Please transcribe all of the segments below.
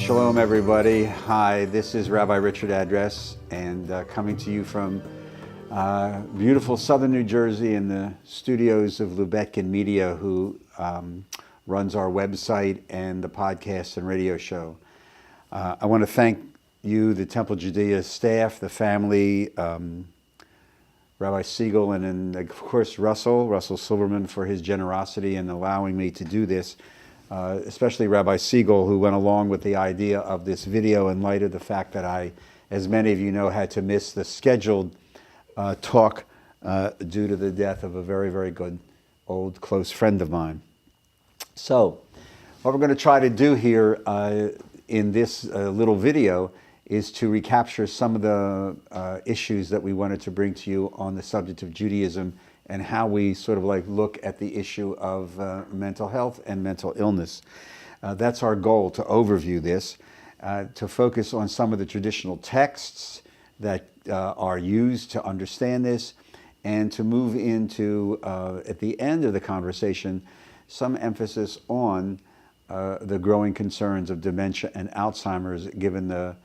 Shalom, everybody. Hi, this is Rabbi Richard Address, and coming to you from beautiful southern New Jersey in the studios of Lubeck Media, who runs our website and the podcast and radio show. I want to thank you, the Temple Judea staff, the family, Rabbi Siegel, and of course Russell Silverman for his generosity in allowing me to do this. Especially Rabbi Siegel, who went along with the idea of this video in light of the fact that I, as many of you know, had to miss the scheduled talk due to the death of a very, very good old close friend of mine. So what we're going to try to do here in this little video is to recapture some of the issues that we wanted to bring to you on the subject of Judaism and how we sort of like look at the issue of mental health and mental illness. That's our goal, to overview this, to focus on some of the traditional texts that are used to understand this, and to move into, at the end of the conversation, some emphasis on the growing concerns of dementia and Alzheimer's, given the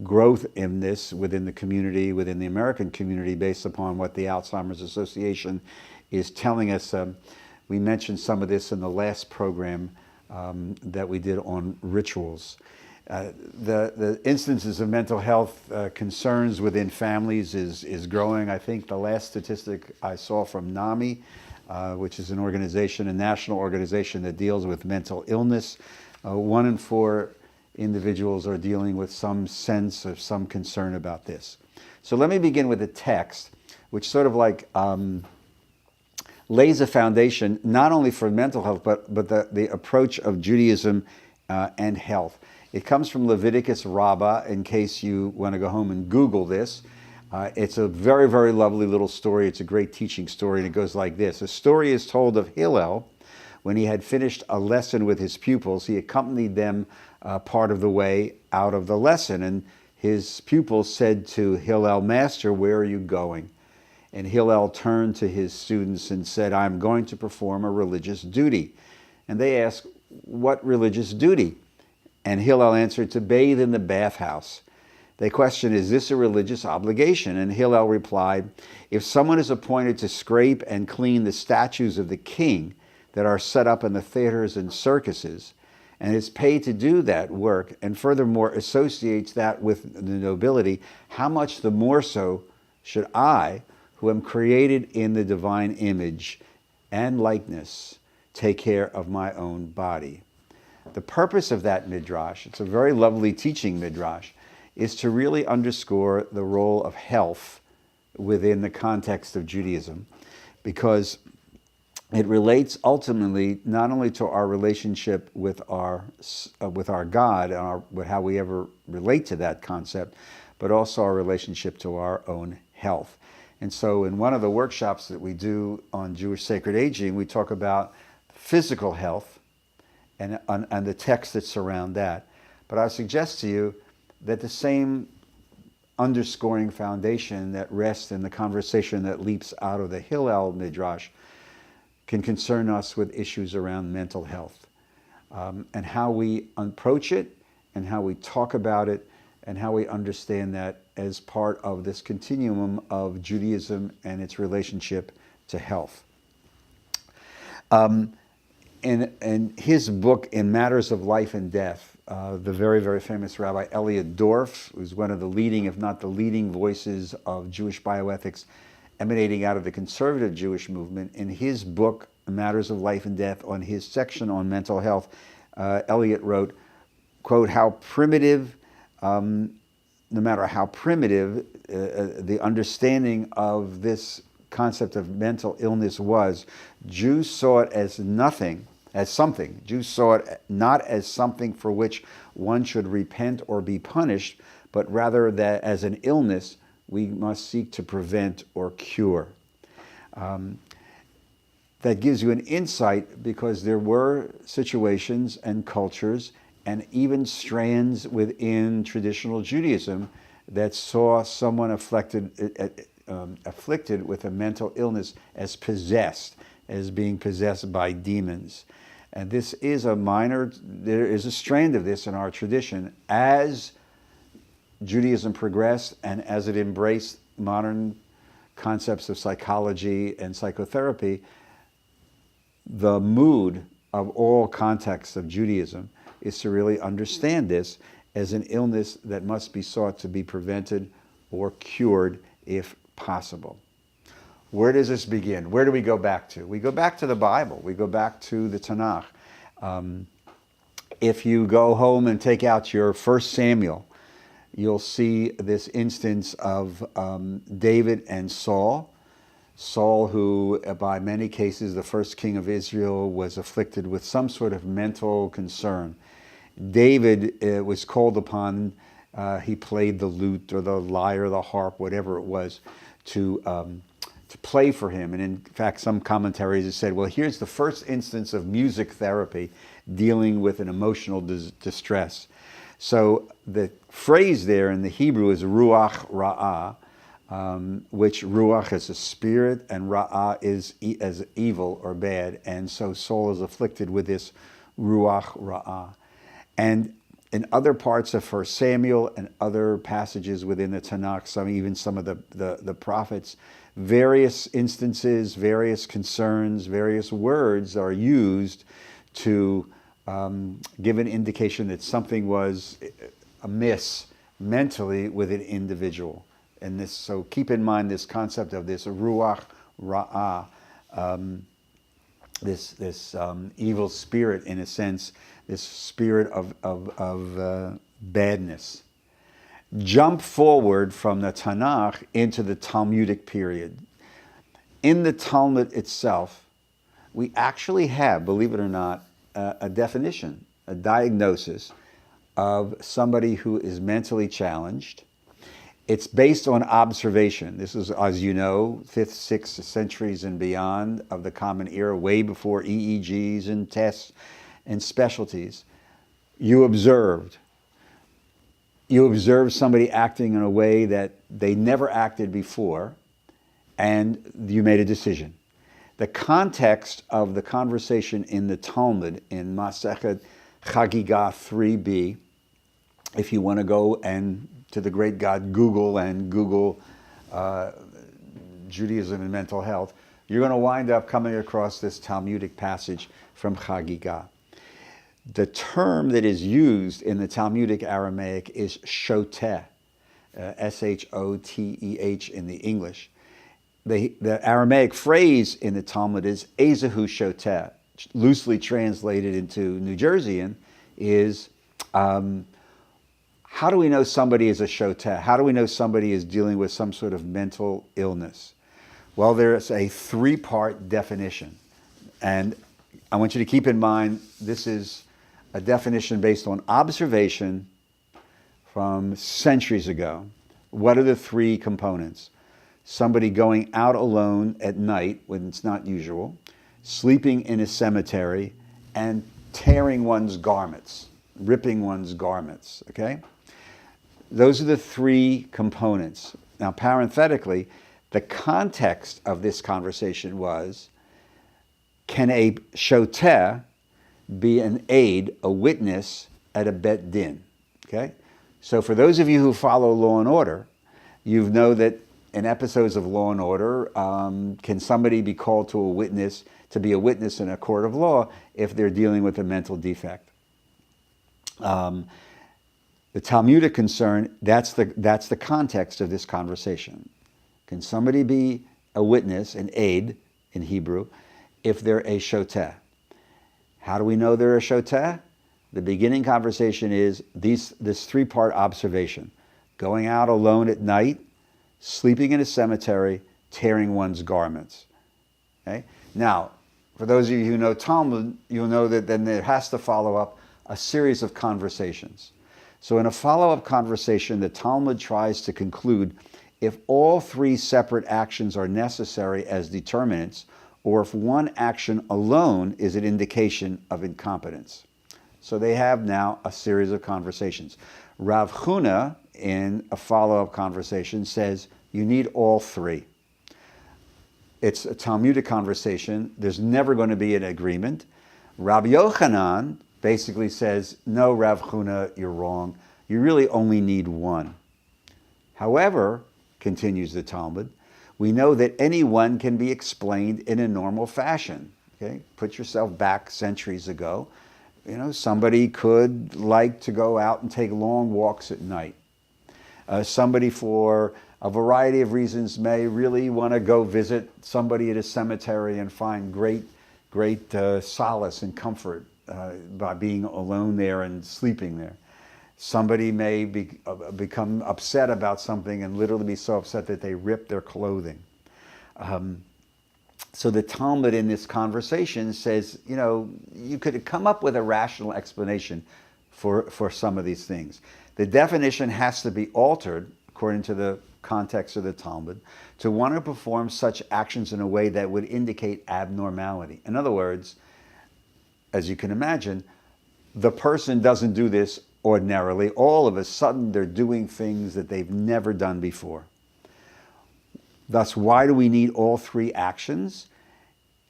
growth in this within the community, within the American community, based upon what the Alzheimer's Association is telling us. We mentioned some of this in the last program that we did on rituals. The instances of mental health concerns within families is growing. I think the last statistic I saw from NAMI, which is an organization, a national organization that deals with mental illness, 1 in 4 individuals are dealing with some sense of some concern about this. So let me begin with a text which sort of like lays a foundation not only for mental health but the approach of Judaism and health. It comes from Leviticus Rabbah, in case you want to go home and Google this. It's a very, very lovely little story. It's a great teaching story, and it goes like this. A story is told of Hillel. When he had finished a lesson with his pupils, he accompanied them part of the way out of the lesson. And his pupils said to Hillel, "Master, where are you going?" And Hillel turned to his students and said, "I'm going to perform a religious duty." And they asked, "What religious duty?" And Hillel answered, "To bathe in the bathhouse." They questioned, "Is this a religious obligation?" And Hillel replied, "If someone is appointed to scrape and clean the statues of the king that are set up in the theaters and circuses, and is paid to do that work, and furthermore associates that with the nobility, how much the more so should I, who am created in the divine image and likeness, take care of my own body?" The purpose of that midrash, it's a very lovely teaching midrash, is to really underscore the role of health within the context of Judaism, because it relates ultimately not only to our relationship with our God and with how we ever relate to that concept, but also our relationship to our own health. And so in one of the workshops that we do on Jewish sacred aging, we talk about physical health and the texts that surround that. But I suggest to you that the same underscoring foundation that rests in the conversation that leaps out of the Hillel Midrash can concern us with issues around mental health, and how we approach it, and how we talk about it, and how we understand that as part of this continuum of Judaism and its relationship to health. In his book, In Matters of Life and Death, the very, very famous Rabbi Eliot Dorf, who's one of the leading, if not the leading voices of Jewish bioethics emanating out of the conservative Jewish movement, in his book, Matters of Life and Death, on his section on mental health, Eliot wrote, quote, "How primitive, no matter how primitive the understanding of this concept of mental illness was, Jews saw it as something. Jews saw it not as something for which one should repent or be punished, but rather that as an illness we must seek to prevent or cure." That gives you an insight, because there were situations and cultures and even strands within traditional Judaism that saw someone afflicted with a mental illness as possessed, as being possessed by demons. And this is there is a strand of this in our tradition. As Judaism progressed and as it embraced modern concepts of psychology and psychotherapy, the mood of all contexts of Judaism is to really understand this as an illness that must be sought to be prevented or cured if possible. Where does this begin? Where do we go back to? We go back to the Bible. We go back to the Tanakh. If you go home and take out your 1 Samuel, you'll see this instance of David and Saul. Saul, who by many cases, the first king of Israel, was afflicted with some sort of mental concern. David was called upon, he played the lute or the lyre, the harp, whatever it was, to play for him. And in fact, some commentaries have said, well, here's the first instance of music therapy dealing with an emotional distress. So the phrase there in the Hebrew is ruach ra'ah, which ruach is a spirit and ra'ah is as evil or bad. And so Saul is afflicted with this ruach ra'ah. And in other parts of 1 Samuel and other passages within the Tanakh, even some of the prophets, various instances, various concerns, various words are used to give an indication that something was amiss mentally with an individual. And this, so keep in mind this concept of this ruach ra'ah, this evil spirit, in a sense, this spirit of badness. Jump forward from the Tanakh into the Talmudic period. In the Talmud itself, we actually have, believe it or not, a definition, a diagnosis of somebody who is mentally challenged. It's based on observation. This is, as you know, 5th, 6th centuries and beyond of the Common Era, way before EEGs and tests and specialties. You observed somebody acting in a way that they never acted before, and you made a decision. The context of the conversation in the Talmud, in Masechet Chagigah 3b, if you want to go and to the great God Google and Google Judaism and mental health, you're going to wind up coming across this Talmudic passage from Chagigah. The term that is used in the Talmudic Aramaic is shoteh, S-H-O-T-E-H in the English. The Aramaic phrase in the Talmud is ezehu shoteh, loosely translated into New Jerseyan is, how do we know somebody is a shoteh? How do we know somebody is dealing with some sort of mental illness? Well, there's a 3-part definition. And I want you to keep in mind, this is a definition based on observation from centuries ago. What are the 3 components? Somebody going out alone at night when it's not usual, sleeping in a cemetery, and tearing one's garments, ripping one's garments, okay? Those are the 3 components. Now, parenthetically, the context of this conversation was, can a shoteh be an aid, a witness at a bet din? Okay? So for those of you who follow Law and Order, you know that in episodes of Law and Order, can somebody be called to be a witness in a court of law if they're dealing with a mental defect? The Talmudic concern, that's the context of this conversation. Can somebody be a witness, an aid in Hebrew, if they're a shoteh? How do we know they're a shoteh? The beginning conversation is this 3-part observation. Going out alone at night, sleeping in a cemetery, tearing one's garments. Okay? Now, for those of you who know Talmud, you'll know that then there has to follow up a series of conversations. So in a follow-up conversation, the Talmud tries to conclude if all 3 separate actions are necessary as determinants, or if one action alone is an indication of incompetence. So they have now a series of conversations. Rav Huna, in a follow-up conversation, says you need all 3. It's a Talmudic conversation. There's never going to be an agreement. Rabbi Yochanan basically says, no, Rav Huna, you're wrong. You really only need one. However, continues the Talmud, we know that any one can be explained in a normal fashion. Okay? Put yourself back centuries ago. Somebody could like to go out and take long walks at night. Somebody, for a variety of reasons, may really want to go visit somebody at a cemetery and find great solace and comfort by being alone there and sleeping there. Somebody may become upset about something and literally be so upset that they rip their clothing. So the Talmud in this conversation says, you could come up with a rational explanation for some of these things. The definition has to be altered, according to the context of the Talmud, to want to perform such actions in a way that would indicate abnormality. In other words, as you can imagine, the person doesn't do this ordinarily. All of a sudden, they're doing things that they've never done before. Thus, why do we need all three actions?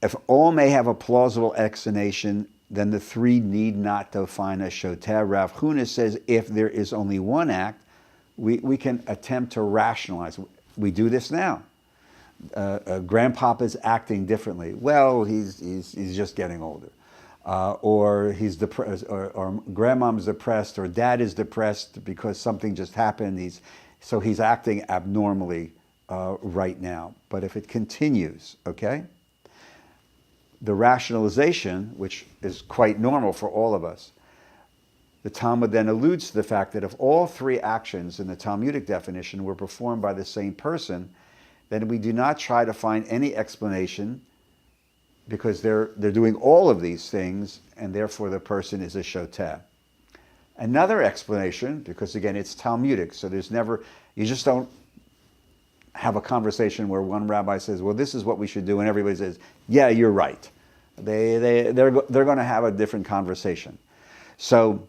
If all may have a plausible explanation, then the three need not define a shoter. Rav Huna says if there is only one act, we can attempt to rationalize. We do this now. Grandpapa's acting differently. Well, he's just getting older. Or he's depressed, or grandmom's depressed, or dad is depressed because something just happened. So he's acting abnormally right now. But if it continues, okay, the rationalization, which is quite normal for all of us, the Talmud then alludes to the fact that if all three actions in the Talmudic definition were performed by the same person, then we do not try to find any explanation, because they're doing all of these things, and therefore the person is a shoter. Another explanation, because again it's Talmudic, so you just don't have a conversation where one rabbi says, well, this is what we should do, and everybody says, yeah, you're right. They're going to have a different conversation. So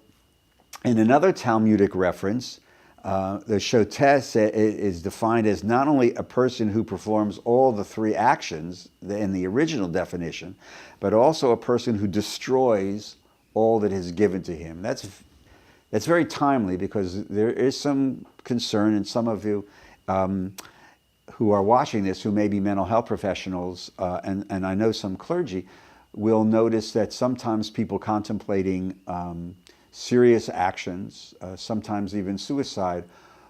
in another Talmudic reference, the shoter is defined as not only a person who performs all the three actions in the original definition, but also a person who destroys all that is given to him. That's very timely, because there is some concern in some of you who are watching this, who may be mental health professionals, and I know some clergy, will notice that sometimes people contemplating serious actions, sometimes even suicide,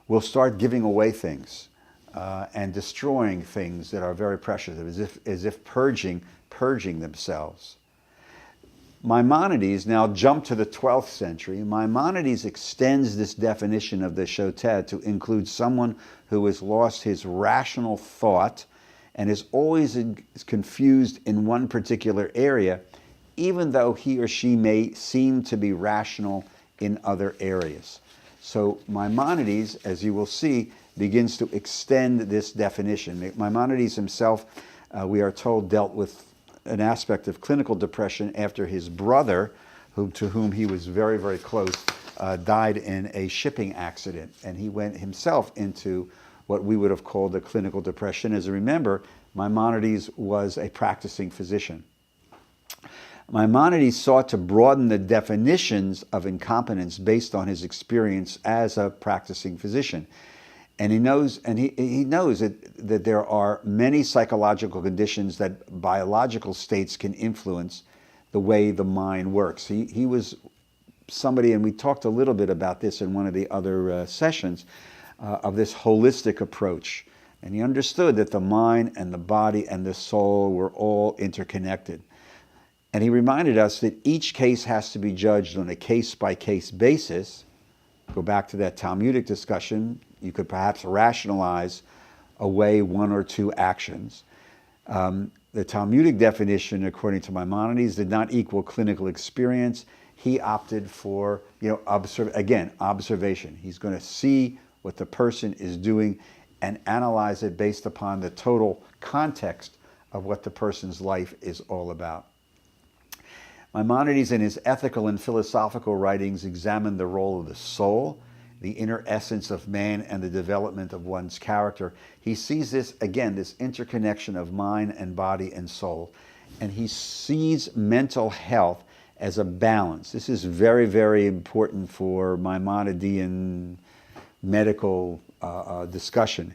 will start giving away things and destroying things that are very precious, as if purging themselves. Maimonides, now jump to the 12th century, Maimonides extends this definition of the shoter to include someone who has lost his rational thought and is always confused in one particular area, even though he or she may seem to be rational in other areas. So Maimonides, as you will see, begins to extend this definition. Maimonides himself, we are told, dealt with an aspect of clinical depression after his brother, to whom he was very, very close, died in a shipping accident. And he went himself into what we would have called a clinical depression. As you remember, Maimonides was a practicing physician. Maimonides sought to broaden the definitions of incompetence based on his experience as a practicing physician. And he knows that there are many psychological conditions that biological states can influence the way the mind works. He was somebody, and we talked a little bit about this in one of the other sessions, of this holistic approach. And he understood that the mind and the body and the soul were all interconnected. And he reminded us that each case has to be judged on a case-by-case basis. Go back to that Talmudic discussion. You could perhaps rationalize away one or two actions. The Talmudic definition, according to Maimonides, did not equal clinical experience. He opted for, observation. He's going to see what the person is doing and analyze it based upon the total context of what the person's life is all about. Maimonides, in his ethical and philosophical writings, examined the role of the soul, the inner essence of man, and the development of one's character. He sees this interconnection of mind and body and soul, and he sees mental health as a balance. This is very, very important for Maimonidean medical discussion.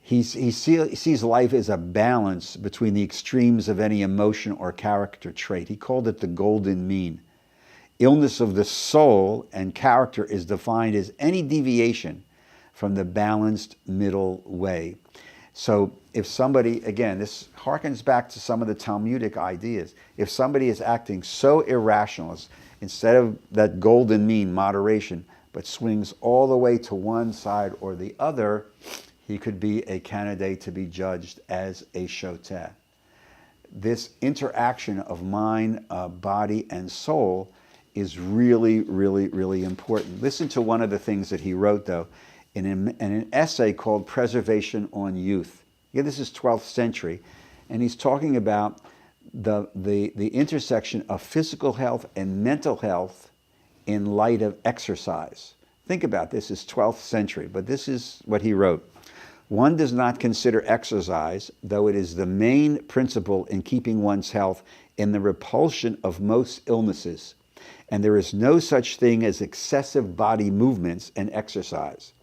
He sees life as a balance between the extremes of any emotion or character trait. He called it the golden mean. Illness of the soul and character is defined as any deviation from the balanced middle way. So if somebody, again, this harkens back to some of the Talmudic ideas. If somebody is acting so irrational, instead of that golden mean, moderation, but swings all the way to one side or the other, he could be a candidate to be judged as a shoteh. This interaction of mind, body, and soul is really, really, really important. Listen to one of the things that he wrote, though, in an essay called Preservation on Youth. Yeah, this is 12th century, and he's talking about the intersection of physical health and mental health in light of exercise. Think about this, is 12th century, but this is what he wrote. One does not consider exercise, though it is the main principle in keeping one's health, in the repulsion of most illnesses, and there is no such thing as excessive body movements and exercise.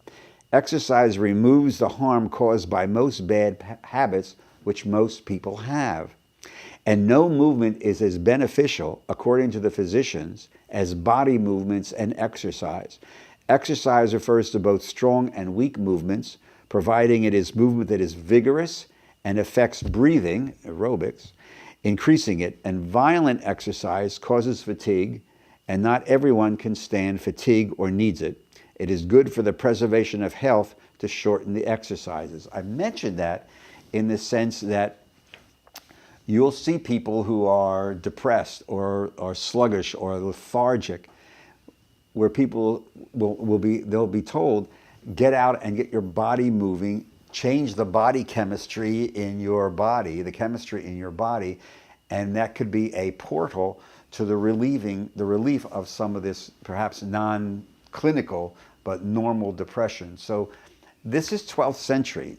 Exercise removes the harm caused by most bad habits which most people have. And no movement is as beneficial, according to the physicians, as body movements and exercise. Exercise refers to both strong and weak movements, providing it is movement that is vigorous and affects breathing, aerobics, increasing it. And violent exercise causes fatigue, and not everyone can stand fatigue or needs it. It is good for the preservation of health to shorten the exercises. I mentioned that in the sense that you'll see people who are depressed or sluggish or lethargic, where people they'll be told, get out and get your body moving, change the body chemistry in your body, the chemistry in your body, and that could be a portal to the relief of some of this perhaps non-clinical but normal depression. So this is 12th century.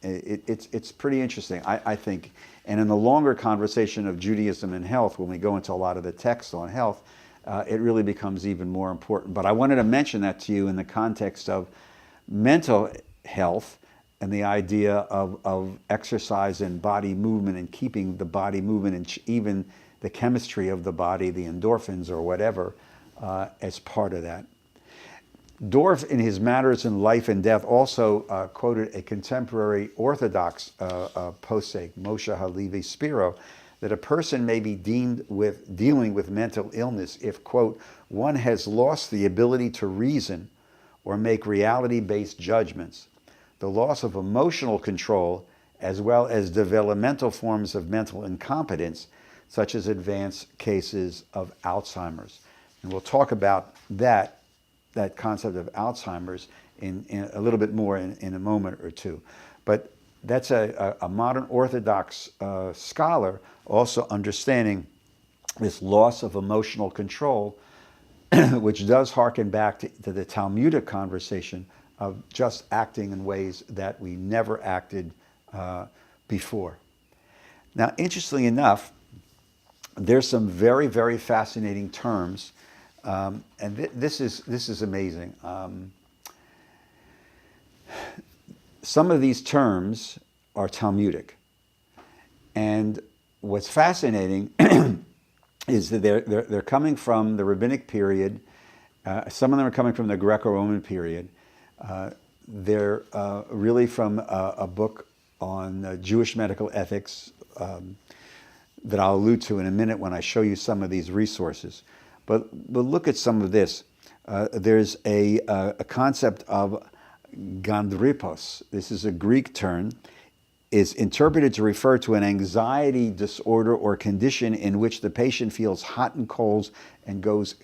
It's pretty interesting, I think. And in the longer conversation of Judaism and health, when we go into a lot of the texts on health, it really becomes even more important. But I wanted to mention that to you in the context of mental health and the idea of exercise and body movement and keeping the body movement and even the chemistry of the body, the endorphins or whatever, as part of that. Dorf, in his Matters in Life and Death, also quoted a contemporary Orthodox posek, Moshe Halevi Spiro, that a person may be deemed with dealing with mental illness if, quote, one has lost the ability to reason or make reality-based judgments, the loss of emotional control, as well as developmental forms of mental incompetence, such as advanced cases of Alzheimer's. And we'll talk about that concept of Alzheimer's in a little bit more in a moment or two. But that's a modern Orthodox scholar also understanding this loss of emotional control, which does harken back to the Talmudic conversation of just acting in ways that we never acted before. Now, interestingly enough, there's some very, very fascinating terms, and this is amazing. Some of these terms are Talmudic, and what's fascinating is that they're coming from the rabbinic period. Some of them are coming from the Greco-Roman period. They're really from a book on Jewish medical ethics that I'll allude to in a minute when I show you some of these resources. But look at some of this. There's a concept of gandripos. This is a Greek term, is interpreted to refer to an anxiety disorder or condition in which the patient feels hot and cold and goes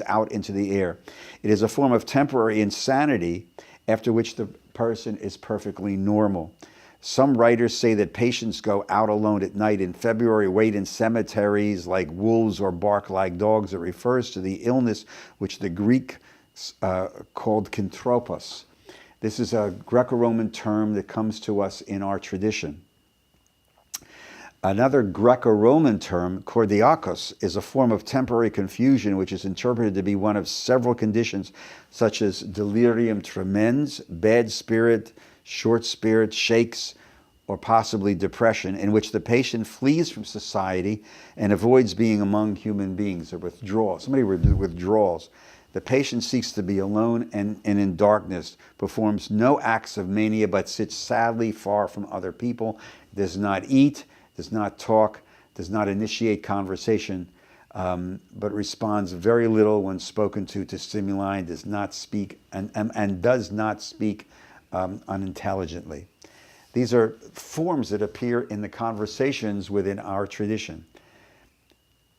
out into the air. It is a form of temporary insanity after which the person is perfectly normal. Some writers say that patients go out alone at night in February, wait in cemeteries like wolves or bark like dogs. It refers to the illness which the Greek called kentropos. This is a Greco-Roman term that comes to us in our tradition. Another Greco-Roman term, kordiakos, is a form of temporary confusion which is interpreted to be one of several conditions such as delirium tremens, bad spirit, short spirit, shakes, or possibly depression, in which the patient flees from society and avoids being among human beings, or withdrawals. Somebody withdrawals. The patient seeks to be alone and in darkness, performs no acts of mania, but sits sadly far from other people, does not eat, does not talk, does not initiate conversation, but responds very little when spoken to stimuli, does not speak, and does not speak unintelligently. These are forms that appear in the conversations within our tradition.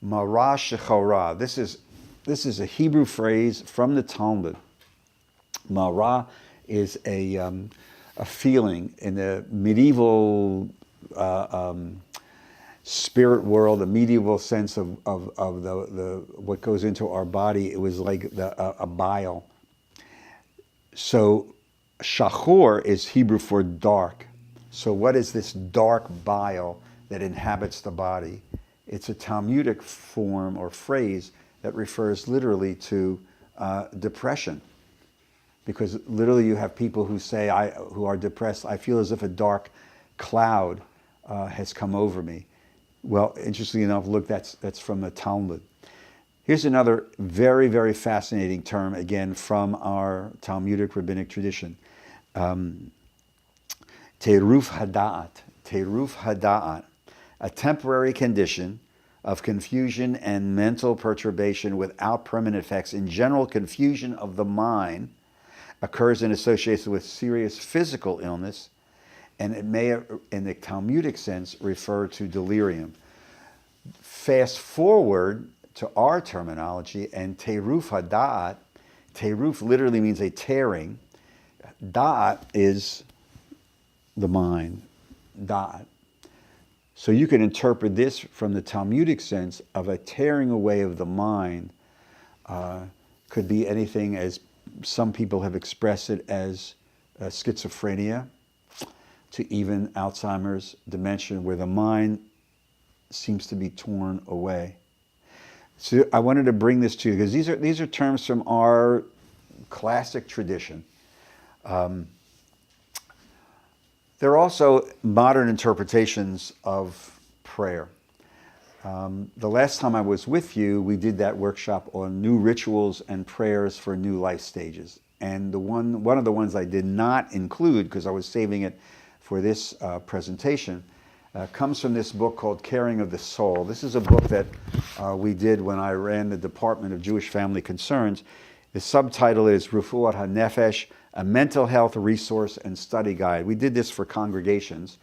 Mara shechora. This is a Hebrew phrase from the Talmud. Mara is a feeling in the medieval spirit world, the medieval sense of the what goes into our body. It was like a bile. So shachor is Hebrew for dark. So what is this dark bile that inhabits the body? It's a Talmudic form or phrase that refers literally to depression. Because literally you have people who say, who are depressed, I feel as if a dark cloud has come over me. Well, interestingly enough, look, that's from the Talmud. Here's another very, very fascinating term, again, from our Talmudic rabbinic tradition. Teruf hada'at, a temporary condition of confusion and mental perturbation without permanent effects. In general, confusion of the mind occurs in association with serious physical illness, and it may, in the Talmudic sense, refer to delirium. Fast forward to our terminology, and teruf hada'at, teruf literally means a tearing. Da'at is the mind, da'at. So you can interpret this from the Talmudic sense of a tearing away of the mind. Could be anything, as some people have expressed it, as schizophrenia, to even Alzheimer's, dementia, where the mind seems to be torn away. So I wanted to bring this to you because these are terms from our classic tradition. There are also modern interpretations of prayer. The last time I was with you, we did that workshop on new rituals and prayers for new life stages. And one of the ones I did not include, because I was saving it for this presentation, comes from this book called Caring of the Soul. This is a book that we did when I ran the Department of Jewish Family Concerns. The subtitle is Refuat HaNefesh, a mental health resource and study guide. We did this for congregations.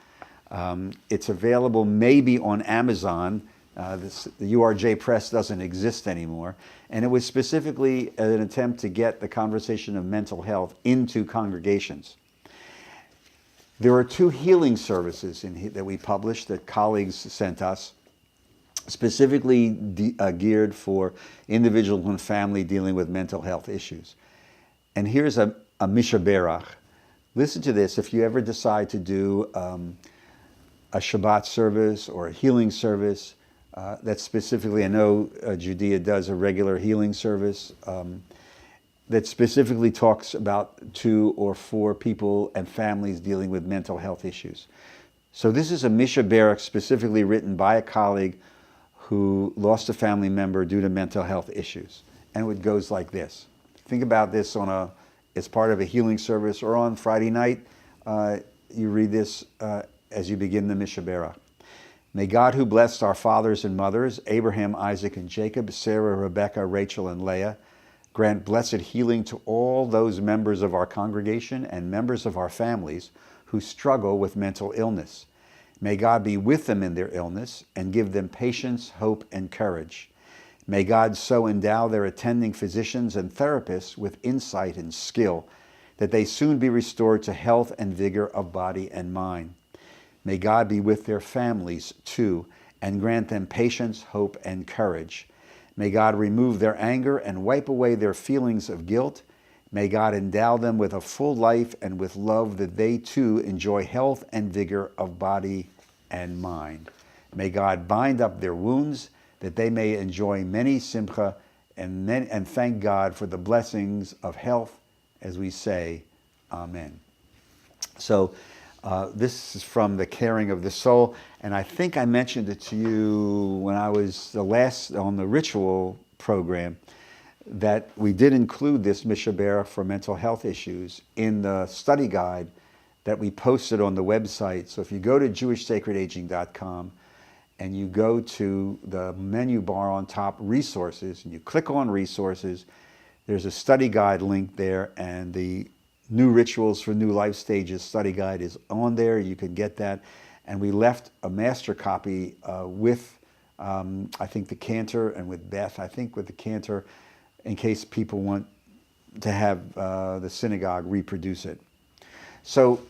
It's available maybe on Amazon. The URJ Press doesn't exist anymore. And it was specifically an attempt to get the conversation of mental health into congregations. There are 2 healing services that we published that colleagues sent us, specifically geared for individuals and family dealing with mental health issues. And here's a mishaberach. Listen to this. If you ever decide to do a Shabbat service or a healing service, that specifically, I know Judea does a regular healing service that specifically talks about 2 or 4 people and families dealing with mental health issues. So this is a mishaberach specifically written by a colleague who lost a family member due to mental health issues. And it goes like this. Think about this as part of a healing service, or on Friday night, you read this as you begin the mishaberach. May God, who blessed our fathers and mothers, Abraham, Isaac, and Jacob, Sarah, Rebekah, Rachel, and Leah, grant blessed healing to all those members of our congregation and members of our families who struggle with mental illness. May God be with them in their illness and give them patience, hope, and courage. May God so endow their attending physicians and therapists with insight and skill that they soon be restored to health and vigor of body and mind. May God be with their families too and grant them patience, hope, and courage. May God remove their anger and wipe away their feelings of guilt. May God endow them with a full life and with love that they too enjoy health and vigor of body and mind. May God bind up their wounds, that they may enjoy many simcha and thank God for the blessings of health, as we say, Amen. So this is from the Caring of the Soul, and I think I mentioned it to you when I was the last on the ritual program, that we did include this Mishabera for mental health issues in the study guide that we posted on the website. So if you go to jewishsacredaging.com and you go to the menu bar on top, resources, and you click on resources, there's a study guide link there, and the New Rituals for New Life Stages study guide is on there. You can get that. And we left a master copy with, I think, the Cantor, and with Beth, I think with the Cantor, in case people want to have the synagogue reproduce it. So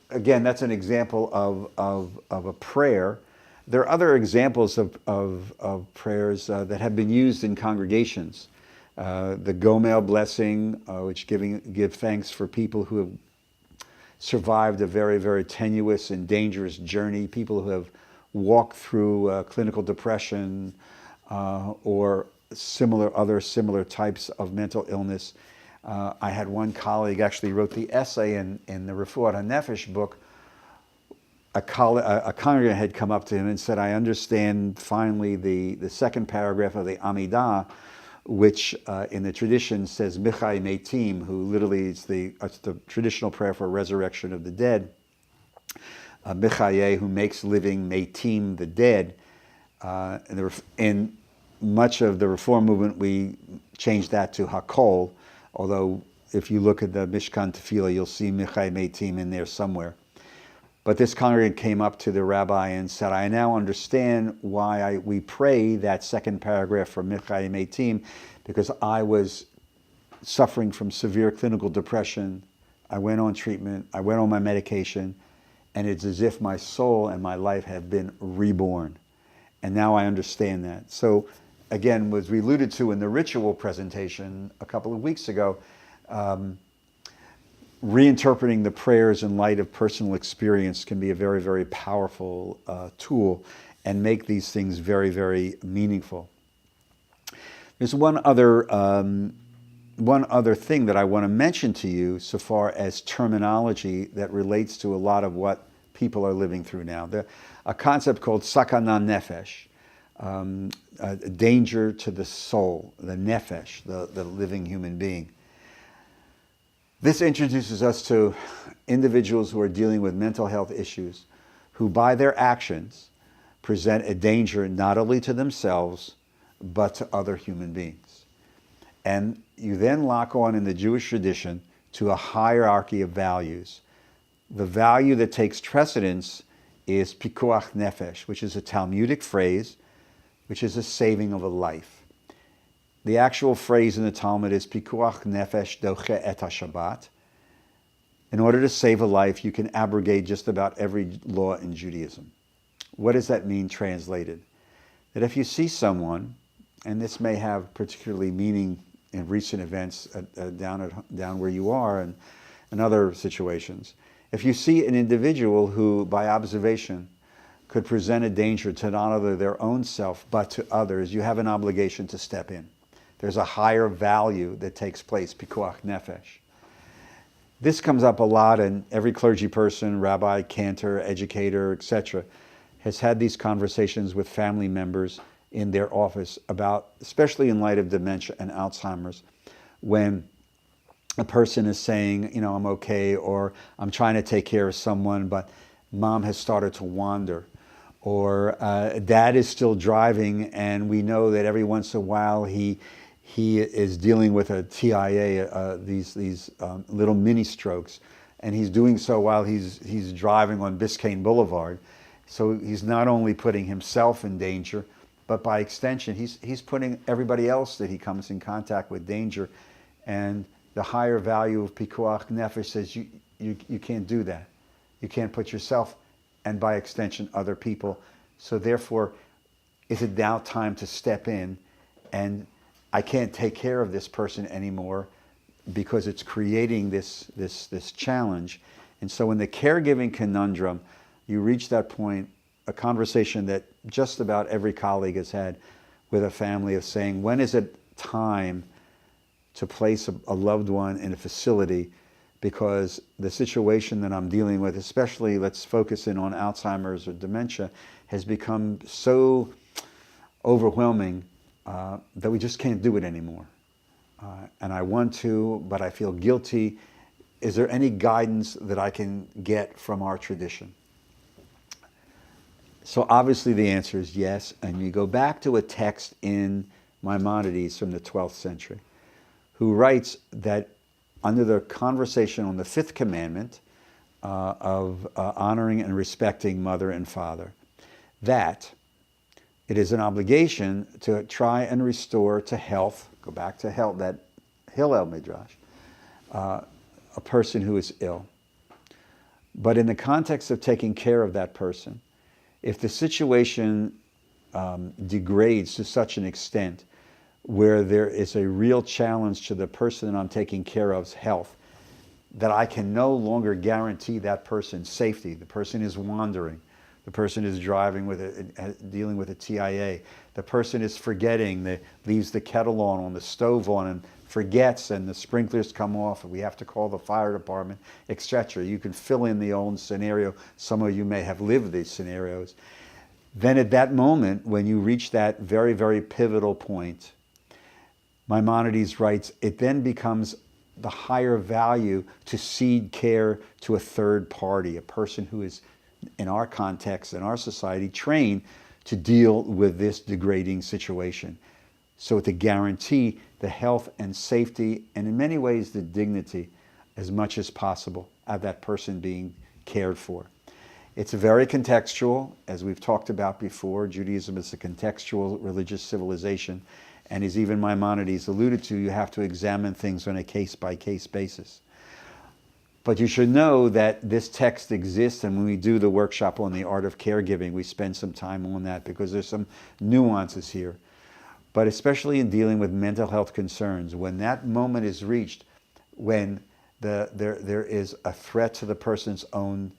again, that's an example of a prayer. There are other examples of prayers that have been used in congregations. The Gomel blessing, which give thanks for people who have survived a very, very tenuous and dangerous journey, people who have walked through clinical depression or other similar types of mental illness. I had one colleague actually wrote the essay in the Refuat HaNefesh book. A congregant had come up to him and said, I understand finally the second paragraph of the Amidah, which in the tradition says Michai Meitim, who literally is the traditional prayer for resurrection of the dead. Michaye, who makes living, Meitim, the dead. In much of the Reform movement, we changed that to Hakol, although if you look at the Mishkan Tefillah, you'll see Michai Meitim in there somewhere. But this congregant came up to the rabbi and said, I now understand why we pray that second paragraph for Michai Meitim, because I was suffering from severe clinical depression. I went on treatment, I went on my medication, and it's as if my soul and my life have been reborn. And now I understand that. So again, as we alluded to in the ritual presentation a couple of weeks ago, reinterpreting the prayers in light of personal experience can be a very, very powerful tool and make these things very, very meaningful. There's one other thing that I want to mention to you so far as terminology that relates to a lot of what people are living through now. A concept called sakana nefesh, a danger to the soul, the nefesh, the living human being. This introduces us to individuals who are dealing with mental health issues, who by their actions present a danger not only to themselves, but to other human beings. And you then lock on in the Jewish tradition to a hierarchy of values. The value that takes precedence is pikuach nefesh, which is a Talmudic phrase, which is a saving of a life. The actual phrase in the Talmud is pikuach nefesh doche et HaShabbat. In order to save a life, you can abrogate just about every law in Judaism. What does that mean translated? That if you see someone, and this may have particularly meaning in recent events down where you are and in other situations, if you see an individual who, by observation, could present a danger to not only their own self, but to others, you have an obligation to step in. There's a higher value that takes place, pikuach nefesh. This comes up a lot, and every clergy person, rabbi, cantor, educator, etc., has had these conversations with family members in their office about, especially in light of dementia and Alzheimer's, when a person is saying, I'm okay, or I'm trying to take care of someone, but mom has started to wander, or dad is still driving, and we know that every once in a while he is dealing with a TIA, these little mini strokes, and he's doing so while he's driving on Biscayne Boulevard. So he's not only putting himself in danger, but by extension, he's putting everybody else that he comes in contact with danger. And the higher value of pikuach nefesh says you can't do that. You can't put yourself, and by extension, other people. So therefore, is it now time to step in, and I can't take care of this person anymore because it's creating this challenge. And so in the caregiving conundrum, you reach that point a conversation that just about every colleague has had with a family of saying, when is it time to place a loved one in a facility, because the situation that I'm dealing with, especially let's focus in on Alzheimer's or dementia, has become so overwhelming that we just can't do it anymore. And I want to, but I feel guilty. Is there any guidance that I can get from our tradition? So obviously the answer is yes. And you go back to a text in Maimonides from the 12th century, who writes that under the conversation on the fifth commandment of honoring and respecting mother and father, that it is an obligation to try and restore to health, go back to health, that Hillel Midrash, a person who is ill. But in the context of taking care of that person, if the situation degrades to such an extent where there is a real challenge to the person that I'm taking care of's health, that I can no longer guarantee that person's safety. The person is wandering. The person is driving with dealing with a TIA. The person is forgetting, leaves the kettle on the stove on, and forgets, and the sprinklers come off, and we have to call the fire department, etc. You can fill in the own scenario. Some of you may have lived these scenarios. Then at that moment, when you reach that very, very pivotal point, Maimonides writes, it then becomes the higher value to cede care to a third party, a person who is, in our context, in our society, trained to deal with this degrading situation. So to guarantee the health and safety, and in many ways the dignity, as much as possible, of that person being cared for. It's very contextual, as we've talked about before. Judaism is a contextual religious civilization, and as even Maimonides alluded to, you have to examine things on a case-by-case basis. But you should know that this text exists, and when we do the workshop on the art of caregiving, we spend some time on that because there's some nuances here. But especially in dealing with mental health concerns, when that moment is reached, when there is a threat to the person's own,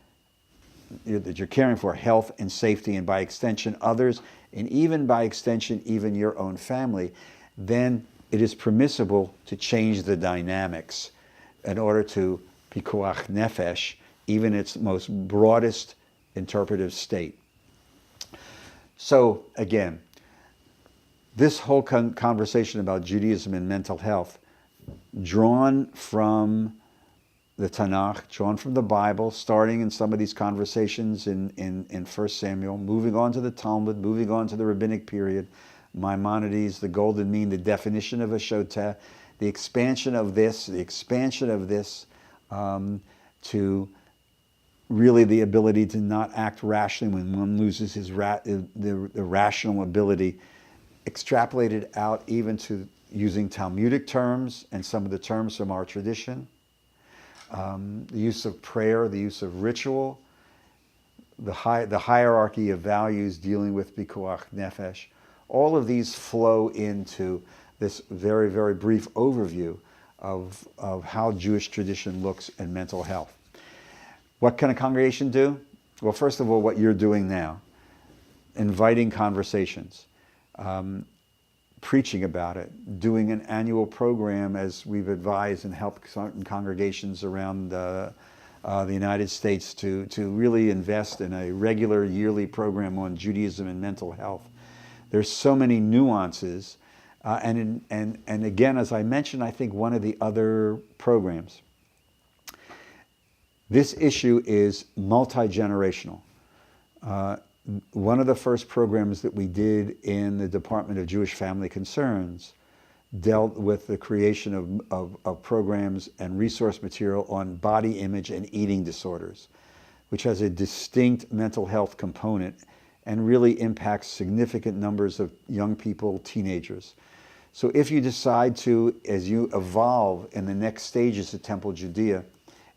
that you're caring for, health and safety, and by extension others, and even by extension even your own family, then it is permissible to change the dynamics in order to pikuach nefesh, even its most broadest interpretive state. So again, this whole conversation about Judaism and mental health, drawn from the Tanakh, drawn from the Bible, starting in some of these conversations in 1 Samuel, moving on to the Talmud, moving on to the rabbinic period, Maimonides, the golden mean, the definition of a shoteh, the expansion of this, to really the ability to not act rationally when one loses his the rational ability, extrapolated out even to using Talmudic terms and some of the terms from our tradition. The use of prayer, the use of ritual, the hierarchy of values dealing with pikuach nefesh. All of these flow into this very, very brief overview of how Jewish tradition looks in mental health. What can a congregation do? Well, first of all, what you're doing now, inviting conversations, preaching about it, doing an annual program as we've advised and helped certain congregations around the United States to really invest in a regular yearly program on Judaism and mental health. There's so many nuances. And again, as I mentioned, I think one of the other programs, this issue is multi-generational. One of the first programs that we did in the Department of Jewish Family Concerns dealt with the creation of programs and resource material on body image and eating disorders, which has a distinct mental health component and really impacts significant numbers of young people, teenagers. So if you decide to, as you evolve in the next stages of Temple Judea,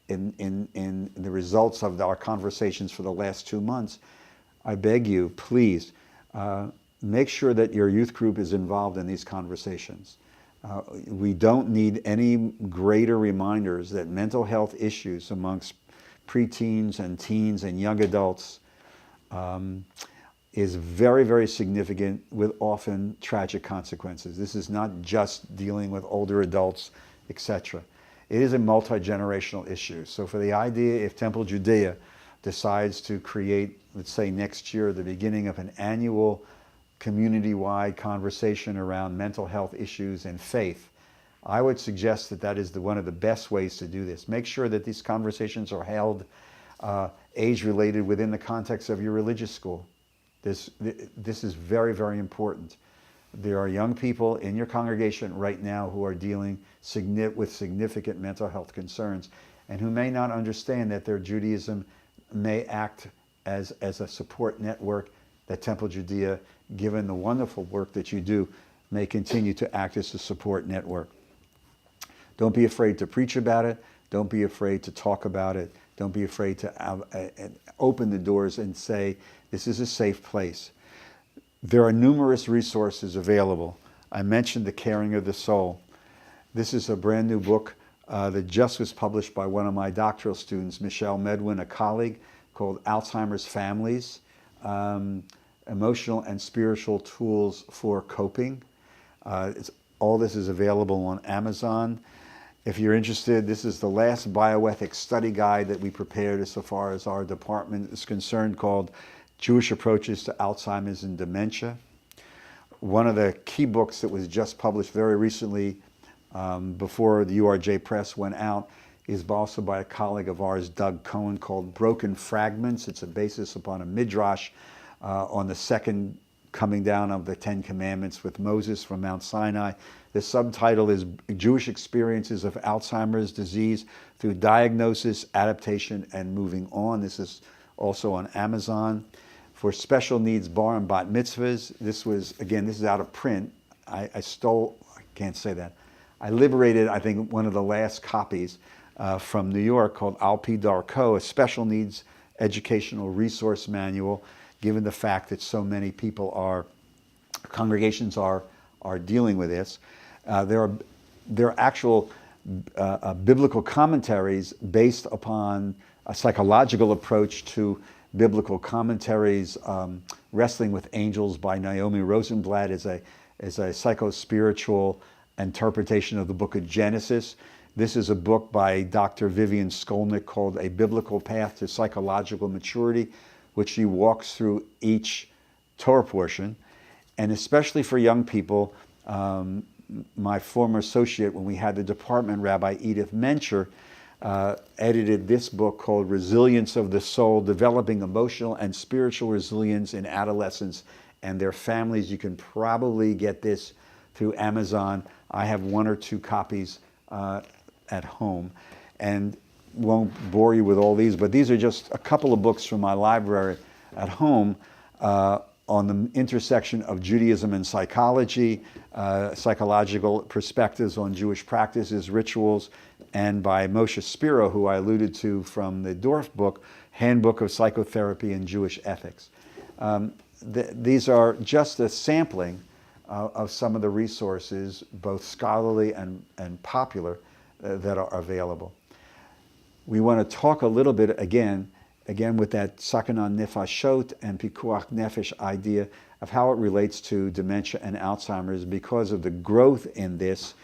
in the results of our conversations for the last 2 months, I beg you, please, make sure that your youth group is involved in these conversations. We don't need any greater reminders that mental health issues amongst preteens and teens and young adults is very, very significant with often tragic consequences. This is not just dealing with older adults, etc. It is a multi-generational issue. So for the idea, if Temple Judea decides to create, let's say next year, the beginning of an annual community-wide conversation around mental health issues and faith, I would suggest that that is one of the best ways to do this. Make sure that these conversations are held age-related within the context of your religious school. This is very, very important. There are young people in your congregation right now who are dealing with significant mental health concerns and who may not understand that their Judaism may act as a support network, that Temple Judea, given the wonderful work that you do, may continue to act as a support network. Don't be afraid to preach about it. Don't be afraid to talk about it. Don't be afraid to open the doors and say, this is a safe place. There are numerous resources available. I mentioned The Caring of the Soul. This is a brand new book that just was published by one of my doctoral students, Michelle Medwin, a colleague, called Alzheimer's Families, Emotional and Spiritual Tools for Coping. All this is available on Amazon. If you're interested, this is the last bioethics study guide that we prepared as far as our department is concerned, called Jewish Approaches to Alzheimer's and Dementia. One of the key books that was just published very recently before the URJ Press went out is also by a colleague of ours, Doug Cohen, called Broken Fragments. It's a basis upon a midrash on the second coming down of the Ten Commandments with Moses from Mount Sinai. The subtitle is Jewish Experiences of Alzheimer's Disease Through Diagnosis, Adaptation, and Moving On. This is also on Amazon. For special needs bar and bat mitzvahs, this is out of print. I can't say that. I liberated, I think, one of the last copies from New York called Al Pi Darko, a special needs educational resource manual, given the fact that so many congregations are dealing with this. There are actual biblical commentaries based upon a psychological approach to biblical commentaries. Wrestling with Angels by Naomi Rosenblatt is a psycho-spiritual interpretation of the book of Genesis. This is a book by Dr. Vivian Skolnick called A Biblical Path to Psychological Maturity, which she walks through each Torah portion. And especially for young people, my former associate, when we had the department, Rabbi Edith Mencher, edited this book called Resilience of the Soul, Developing Emotional and Spiritual Resilience in Adolescents and Their Families. You can probably get this through Amazon. I have one or two copies at home, and won't bore you with all these, but these are just a couple of books from my library at home on the intersection of Judaism and psychology, psychological perspectives on Jewish practices, rituals, and by Moshe Spiro, who I alluded to from the Dorf book, Handbook of Psychotherapy and Jewish Ethics. These are just a sampling of some of the resources, both scholarly and popular, that are available. We want to talk a little bit again with that Sakanan Nefashot and Pikuach Nefesh idea of how it relates to dementia and Alzheimer's because of the growth in this.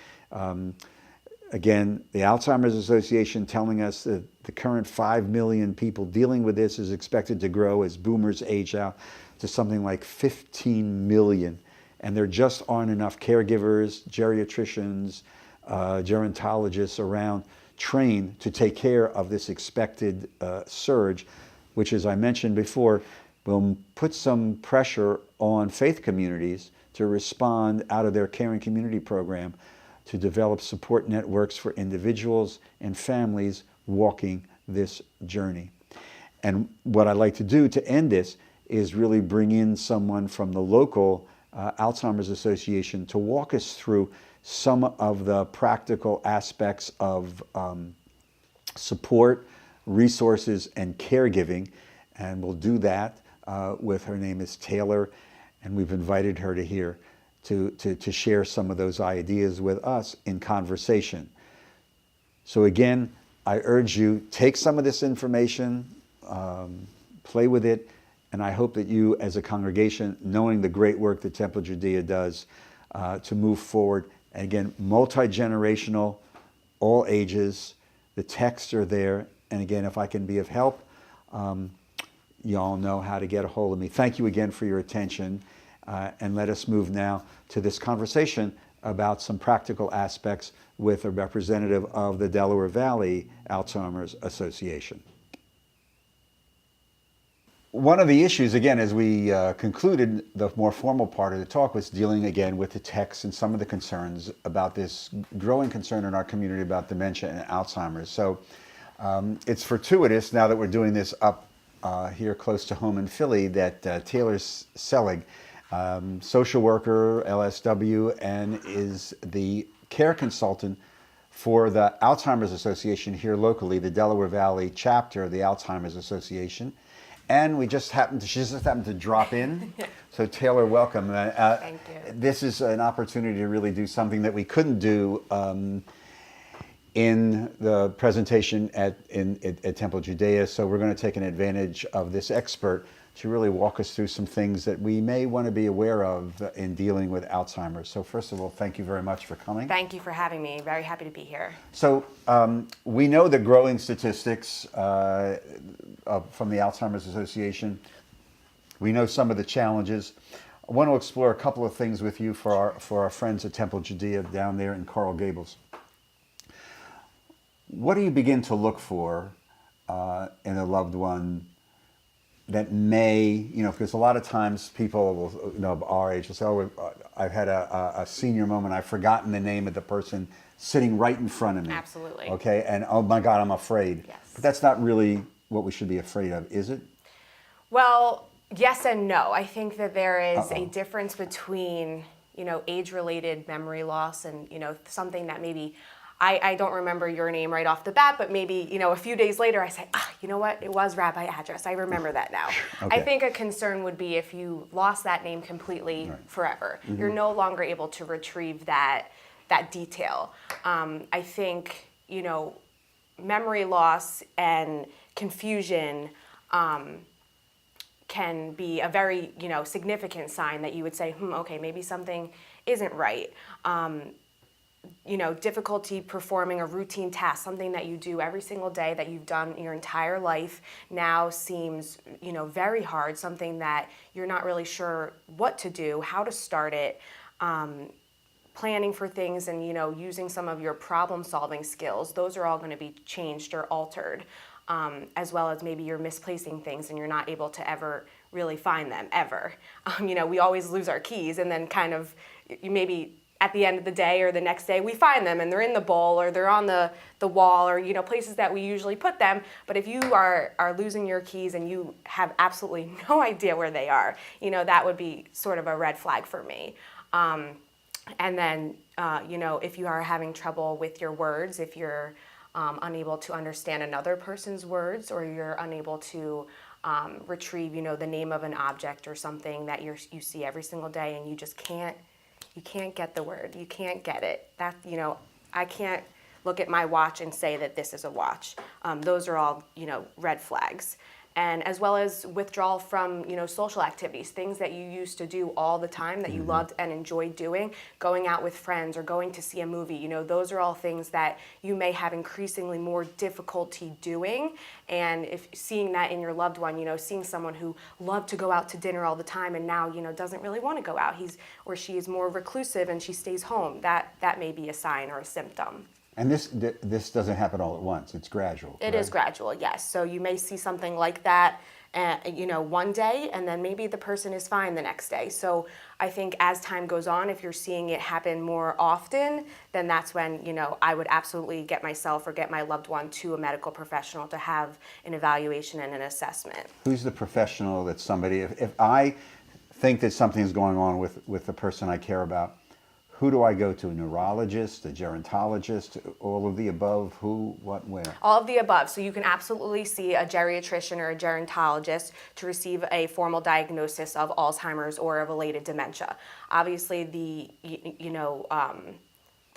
Again, the Alzheimer's Association telling us that the current 5 million people dealing with this is expected to grow as boomers age out to something like 15 million. And there just aren't enough caregivers, geriatricians, gerontologists around trained to take care of this expected surge, which, as I mentioned before, will put some pressure on faith communities to respond out of their caring community program to develop support networks for individuals and families walking this journey. And what I'd like to do to end this is really bring in someone from the local Alzheimer's Association to walk us through some of the practical aspects of support, resources, and caregiving. And we'll do that with, her name is Taylor, and we've invited her to here to share some of those ideas with us in conversation. So again, I urge you, take some of this information, play with it, And I hope that you, as a congregation, knowing the great work that Temple Judea does, to move forward. And again, multi-generational, all ages. The texts are there. And again, if I can be of help, you all know how to get a hold of me. Thank you again for your attention. And let us move now to this conversation about some practical aspects with a representative of the Delaware Valley Alzheimer's Association. One of the issues, again, as we concluded the more formal part of the talk, was dealing again with the text and some of the concerns about this growing concern in our community about dementia and Alzheimer's. So it's fortuitous, now that we're doing this up here close to home in Philly, that Taylor Selig, social worker, LSW, and is the care consultant for the Alzheimer's Association here locally, the Delaware Valley chapter of the Alzheimer's Association. And she just happened to drop in. So Taylor, welcome. Thank you. This is an opportunity to really do something that we couldn't do in the presentation at Temple Judea. So we're going to take an advantage of this expert to really walk us through some things that we may want to be aware of in dealing with Alzheimer's. So first of all, thank you very much for coming. Thank you for having me. Very happy to be here. So we know the growing statistics from the Alzheimer's Association. We know some of the challenges. I want to explore a couple of things with you for our friends at Temple Judea down there in Coral Gables. What do you begin to look for in a loved one that may, because a lot of times people will, of our age will say, oh, I've had a senior moment, I've forgotten the name of the person sitting right in front of me. Absolutely. Okay, and oh my God, I'm afraid. Yes. But that's not really what we should be afraid of, is it? Well, yes and no. I think that there is a difference between, age-related memory loss and, something that maybe I don't remember your name right off the bat, but maybe, a few days later I say, you know what, it was Rabbi address. I remember that now. Okay. I think a concern would be if you lost that name completely forever. Mm-hmm. You're no longer able to retrieve that detail. I think, memory loss and confusion can be a very, significant sign that you would say, okay, maybe something isn't right. Difficulty performing a routine task, something that you do every single day that you've done your entire life now seems, very hard, something that you're not really sure what to do, how to start it, planning for things and, using some of your problem-solving skills. Those are all going to be changed or altered, as well as maybe you're misplacing things and you're not able to ever really find them, ever. We always lose our keys and then kind of maybe at the end of the day or the next day, we find them and they're in the bowl or they're on the wall or, places that we usually put them. But if you are losing your keys and you have absolutely no idea where they are, that would be sort of a red flag for me. And then, if you are having trouble with your words, if you're unable to understand another person's words or you're unable to retrieve, the name of an object or something that you see every single day and you just can't get the word. You can't get it. That, I can't look at my watch and say that this is a watch. Those are all, red flags. And as well as withdrawal from, social activities, things that you used to do all the time that you loved and enjoyed doing, going out with friends or going to see a movie, those are all things that you may have increasingly more difficulty doing. And if seeing that in your loved one, seeing someone who loved to go out to dinner all the time and now, doesn't really want to go out, he's or she is more reclusive and she stays home, that may be a sign or a symptom. And this doesn't happen all at once. It's gradual. It is gradual, yes. So you may see something like that, one day, and then maybe the person is fine the next day. So I think as time goes on, if you're seeing it happen more often, then that's when, I would absolutely get myself or get my loved one to a medical professional to have an evaluation and an assessment. Who's the professional that somebody, if I think that something's going on with the person I care about, who do I go to? A neurologist, a gerontologist, all of the above? Who, what, where? All of the above. So you can absolutely see a geriatrician or a gerontologist to receive a formal diagnosis of Alzheimer's or a related dementia. Obviously, the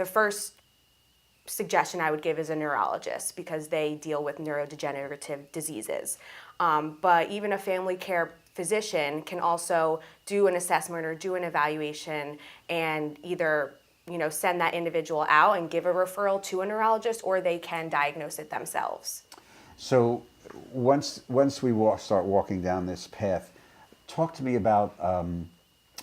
first suggestion I would give is a neurologist because they deal with neurodegenerative diseases. But even a family care physician can also do an assessment or do an evaluation and either send that individual out and give a referral to a neurologist, or they can diagnose it themselves. So once we start walking down this path, talk to me about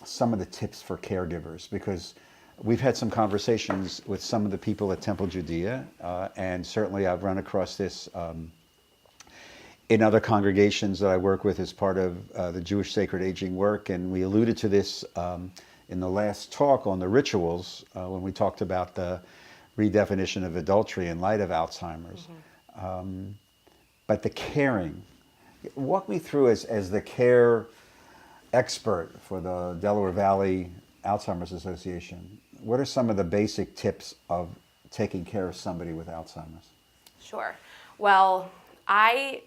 some of the tips for caregivers, because we've had some conversations with some of the people at Temple Judea, and certainly I've run across this in other congregations that I work with as part of the Jewish Sacred Aging work, and we alluded to this in the last talk on the rituals when we talked about the redefinition of adultery in light of Alzheimer's. Mm-hmm. But the caring, walk me through as the care expert for the Delaware Valley Alzheimer's Association. What are some of the basic tips of taking care of somebody with Alzheimer's? Sure. Well, I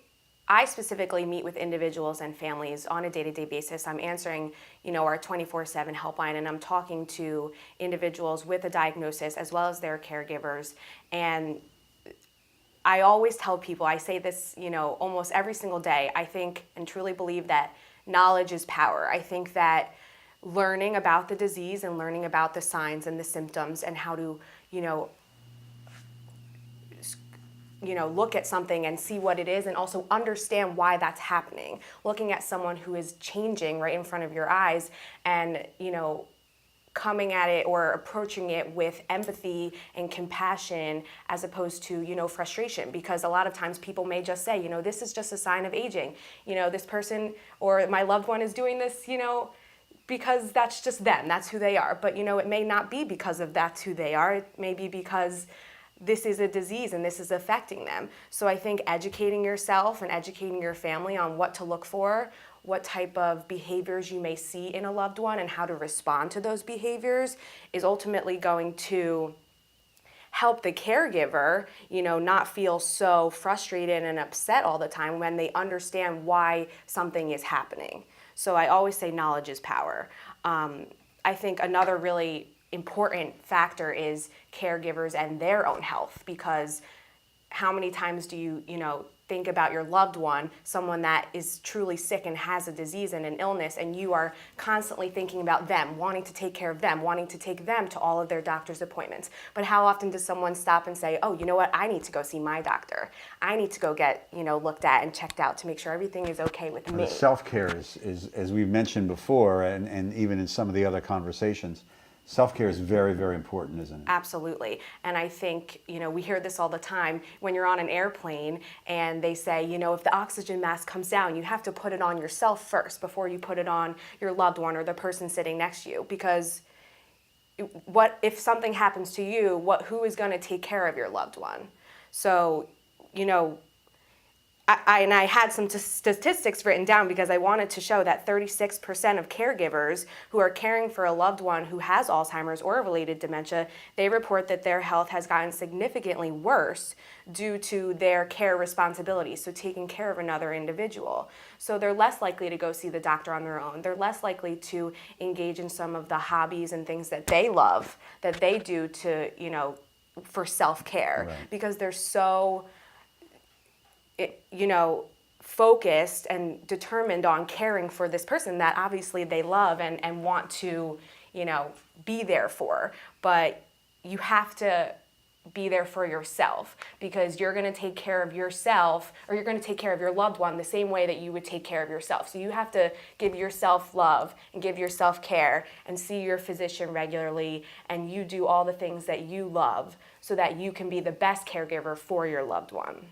specifically meet with individuals and families on a day-to-day basis. I'm answering, our 24/7 helpline, and I'm talking to individuals with a diagnosis as well as their caregivers. And I always tell people, I say this, almost every single day, I think and truly believe that knowledge is power. I think that learning about the disease and learning about the signs and the symptoms and how to, look at something and see what it is and also understand why that's happening. Looking at someone who is changing right in front of your eyes and, coming at it or approaching it with empathy and compassion as opposed to, frustration. Because a lot of times people may just say, this is just a sign of aging. This person or my loved one is doing this, because that's just them. That's who they are. But, it may not be because of that's who they are. It may be because this is a disease and this is affecting them. So I think educating yourself and educating your family on what to look for, what type of behaviors you may see in a loved one and how to respond to those behaviors is ultimately going to help the caregiver, not feel so frustrated and upset all the time when they understand why something is happening. So I always say knowledge is power. I think another really important factor is caregivers and their own health, because how many times do you, think about your loved one, someone that is truly sick and has a disease and an illness, and you are constantly thinking about them, wanting to take care of them, wanting to take them to all of their doctor's appointments. But how often does someone stop and say, oh, you know what, I need to go see my doctor. I need to go get, looked at and checked out to make sure everything is okay with me. Self-care is, as we've mentioned before, and even in some of the other conversations, self-care is very, very important, isn't it? Absolutely. And I think, we hear this all the time when you're on an airplane and they say, if the oxygen mask comes down, you have to put it on yourself first before you put it on your loved one or the person sitting next to you. Because what if something happens to you, who is going to take care of your loved one? So, I had some statistics written down because I wanted to show that 36% of caregivers who are caring for a loved one who has Alzheimer's or related dementia, they report that their health has gotten significantly worse due to their care responsibilities, so taking care of another individual. So they're less likely to go see the doctor on their own. They're less likely to engage in some of the hobbies and things that they love, that they do to, for self-care, right, because they're so focused and determined on caring for this person that obviously they love and want to, be there for. But you have to be there for yourself, because you're going to take care of yourself, or you're going to take care of your loved one the same way that you would take care of yourself. So you have to give yourself love and give yourself care and see your physician regularly, and you do all the things that you love so that you can be the best caregiver for your loved one.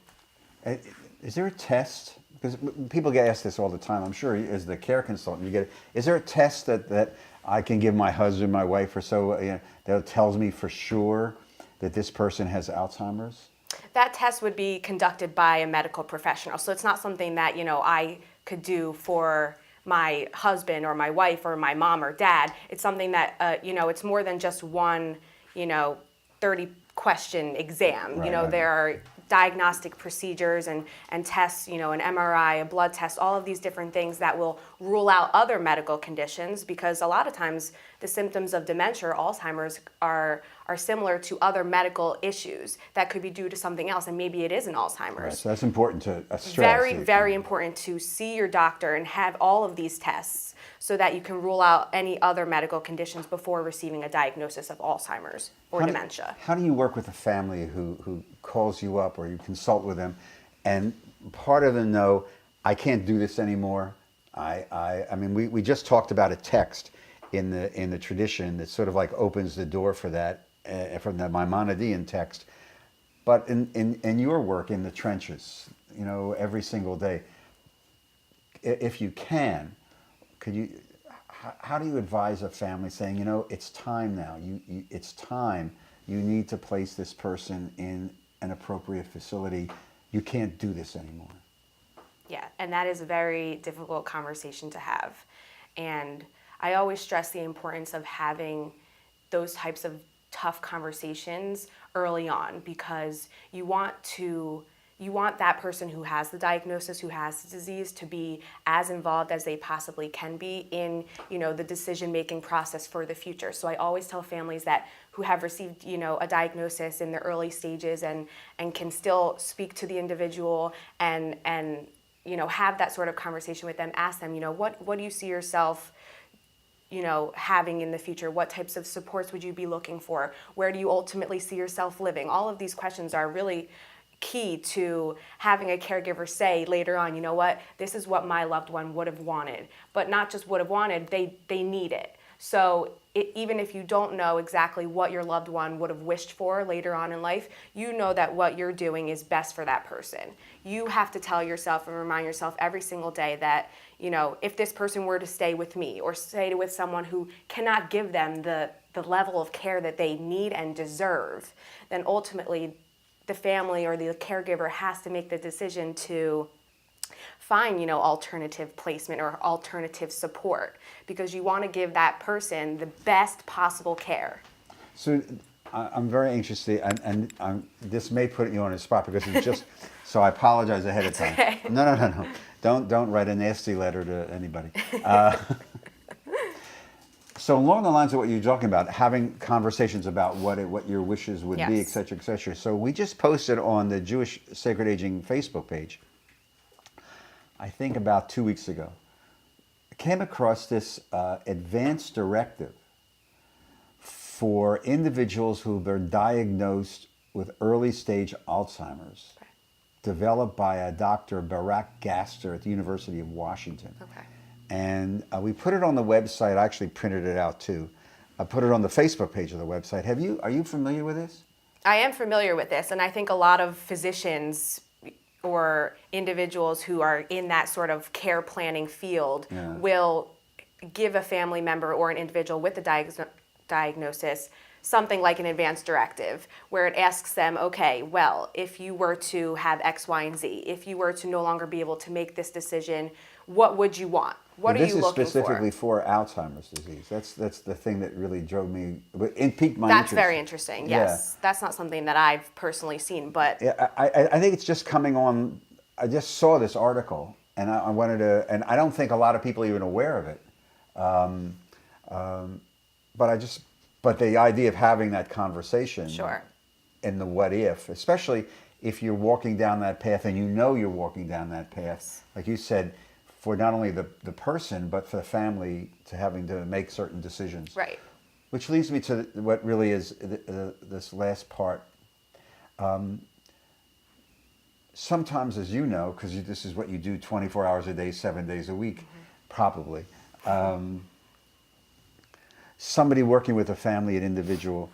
Is there a test? Because people get asked this all the time. I'm sure as the care consultant, you get it. Is there a test that I can give my husband, my wife, or so that tells me for sure that this person has Alzheimer's? That test would be conducted by a medical professional. So it's not something that, I could do for my husband or my wife or my mom or dad. It's something that, it's more than just one, 30-question exam. Right. There are diagnostic procedures and tests, an MRI, a blood test, all of these different things that will rule out other medical conditions, because a lot of times the symptoms of dementia or Alzheimer's are similar to other medical issues that could be due to something else, and maybe it is an Alzheimer's. Right, so that's important to stress. Very, very important to see your doctor and have all of these tests so that you can rule out any other medical conditions before receiving a diagnosis of Alzheimer's or dementia. How do you work with a family who calls you up or you consult with them, and part of them know, I can't do this anymore? I mean, we just talked about a text in the tradition that sort of like opens the door for that, from the Maimonidean text. But in your work in the trenches, you know, every single day, if you can, how do you advise a family saying, you know, it's time now, it's time, you need to place this person in an appropriate facility, you can't do this anymore? Yeah, and that is a very difficult conversation to have. And I always stress the importance of having those types of tough conversations early on, because you want that person who has the diagnosis, who has the disease, to be as involved as they possibly can be in, you know, the decision-making process for the future. So I always tell families that who have received, you know, a diagnosis in the early stages and can still speak to the individual and you know, have that sort of conversation with them, ask them, you know, what do you see yourself, you know, having in the future? What types of supports would you be looking for? Where do you ultimately see yourself living? All of these questions are really key to having a caregiver say later on, you know what, this is what my loved one would have wanted. But not just would have wanted, they need it. So even if you don't know exactly what your loved one would have wished for later on in life, you know that what you're doing is best for that person. You have to tell yourself and remind yourself every single day that, you know, if this person were to stay with me or stay with someone who cannot give them the level of care that they need and deserve, then ultimately the family or the caregiver has to make the decision to find, you know, alternative placement or alternative support, because you want to give that person the best possible care. So I'm very anxious to, and this may put you on the spot because it's just, so I apologize ahead of time. Okay. No. Don't write a nasty letter to anybody. So along the lines of what you're talking about, having conversations about what your wishes would be, et cetera, et cetera. So we just posted on the Jewish Sacred Aging Facebook page, I think about 2 weeks ago, I came across this advance directive for individuals who've been diagnosed with early stage Alzheimer's, developed by a Dr. Barak Gaster at the University of Washington. Okay. And we put it on the website. I actually printed it out too. I put it on the Facebook page of the website. Are you familiar with this? I am familiar with this, and I think a lot of physicians or individuals who are in that sort of care planning field will give a family member or an individual with the diagnosis something like an advance directive, where it asks them, okay, well, if you were to have X, Y, and Z, if you were to no longer be able to make this decision, what would you want? What are you looking for? This is specifically for Alzheimer's disease. That's the thing that really drove me, it piqued my interest. That's very interesting, yes. Yeah. That's not something that I've personally seen, but... Yeah, I think it's just coming on, I just saw this article, and I wanted to, and I don't think a lot of people are even aware of it. But the idea of having that conversation in the what if, especially if you're walking down that path and you know you're walking down that path, like you said, for not only the person, but for the family to having to make certain decisions. Right. Which leads me to what really is this last part. Sometimes, as you know, because this is what you do 24 hours a day, 7 days a week, probably. Somebody working with a family, an individual,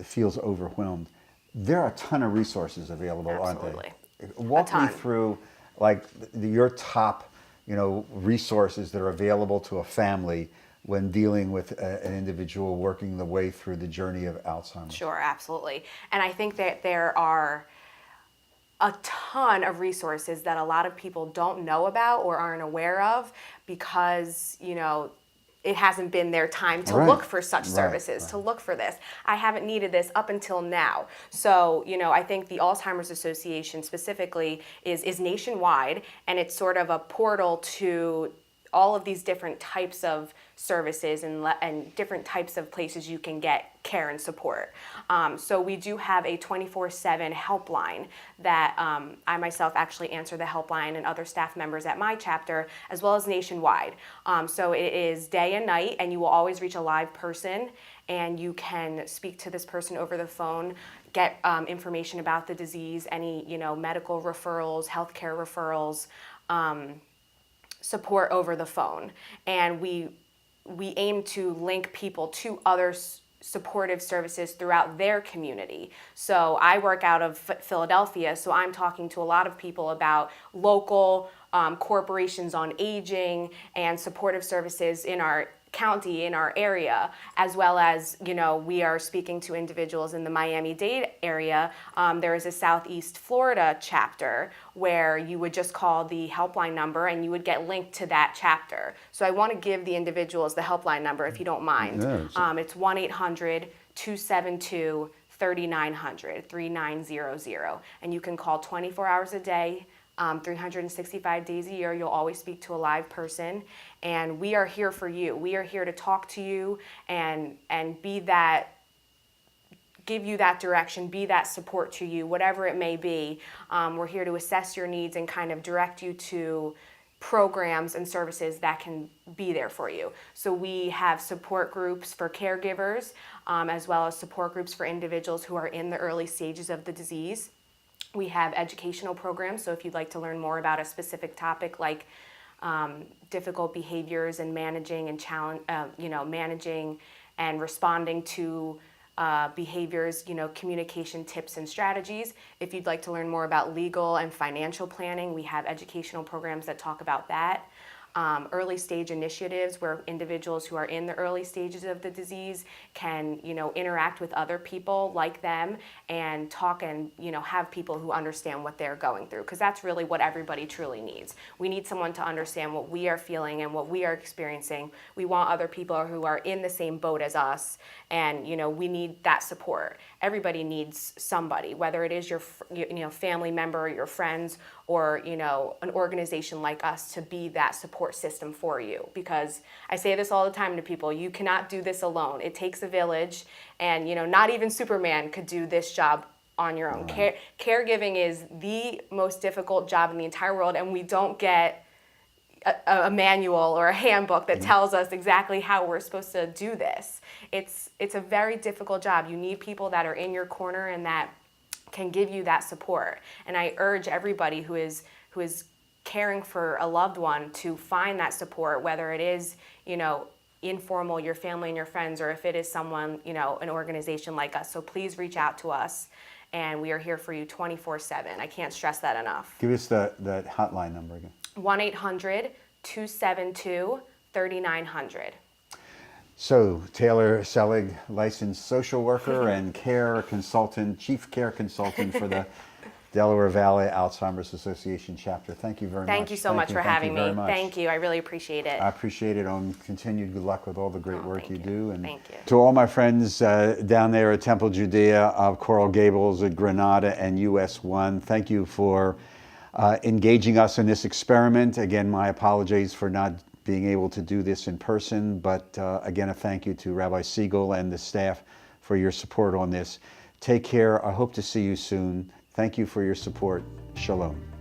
feels overwhelmed. There are a ton of resources available, Absolutely. Aren't they? Walk me through, like, your top, resources that are available to a family when dealing with an individual working the way through the journey of Alzheimer's. Sure, absolutely. And I think that there are a ton of resources that a lot of people don't know about or aren't aware of because, it hasn't been their time to look for such services, to look for this. I haven't needed this up until now. So, I think the Alzheimer's Association specifically is nationwide, and it's sort of a portal to all of these different types of services and different types of places you can get care and support. So we do have a 24/7 helpline that I myself actually answer the helpline, and other staff members at my chapter, as well as nationwide. So it is day and night, and you will always reach a live person, and you can speak to this person over the phone, get information about the disease, any medical referrals, healthcare referrals, support over the phone. And we aim to link people to other supportive services throughout their community. So I work out of Philadelphia, so I'm talking to a lot of people about local corporations on aging and supportive services in our county, in our area, as well as, we are speaking to individuals in the Miami-Dade area. There is a Southeast Florida chapter where you would just call the helpline number and you would get linked to that chapter. So I want to give the individuals the helpline number, if you don't mind. Yeah. It's 1-800-272-3900, 3900. And you can call 24 hours a day, 365 days a year. You'll always speak to a live person, and we are here for you. We are here to talk to you and be that, give you that direction, be that support to you, whatever it may be. We're here to assess your needs and kind of direct you to programs and services that can be there for you. So we have support groups for caregivers, as well as support groups for individuals who are in the early stages of the disease. We have educational programs, so if you'd like to learn more about a specific topic like difficult behaviors and managing and managing and responding to behaviors, communication tips and strategies. If you'd like to learn more about legal and financial planning, we have educational programs that talk about that. Early stage initiatives where individuals who are in the early stages of the disease can, interact with other people like them and talk and, have people who understand what they're going through, because that's really what everybody truly needs. We need someone to understand what we are feeling and what we are experiencing. We want other people who are in the same boat as us, and, we need that support. Everybody needs somebody, whether it is your family member, your friends, or an organization like us, to be that support system for you. Because I say this all the time to people, you cannot do this alone. It takes a village, and not even Superman could do this job on your own. Right. Caregiving is the most difficult job in the entire world, and we don't get a manual or a handbook that tells us exactly how we're supposed to do this. It's a very difficult job. You need people that are in your corner and that can give you that support. And I urge everybody who is caring for a loved one to find that support, whether it is, informal, your family and your friends, or if it is someone, an organization like us. So please reach out to us, and we are here for you 24/7. I can't stress that enough. Give us that hotline number again. 1-800-272-3900. So, Taylor Selig, licensed social worker and care consultant, chief care consultant for the Delaware Valley Alzheimer's Association chapter. Thank you very much. Thank you so much for having me. Thank you. I really appreciate it. I appreciate it. Continued good luck with all the great work you do. And thank you. To all my friends down there at Temple Judea, Coral Gables, at Granada, and US 1, thank you for engaging us in this experiment. Again, my apologies for not being able to do this in person, but again, a thank you to Rabbi Siegel and the staff for your support on this. Take care. I hope to see you soon. Thank you for your support. Shalom.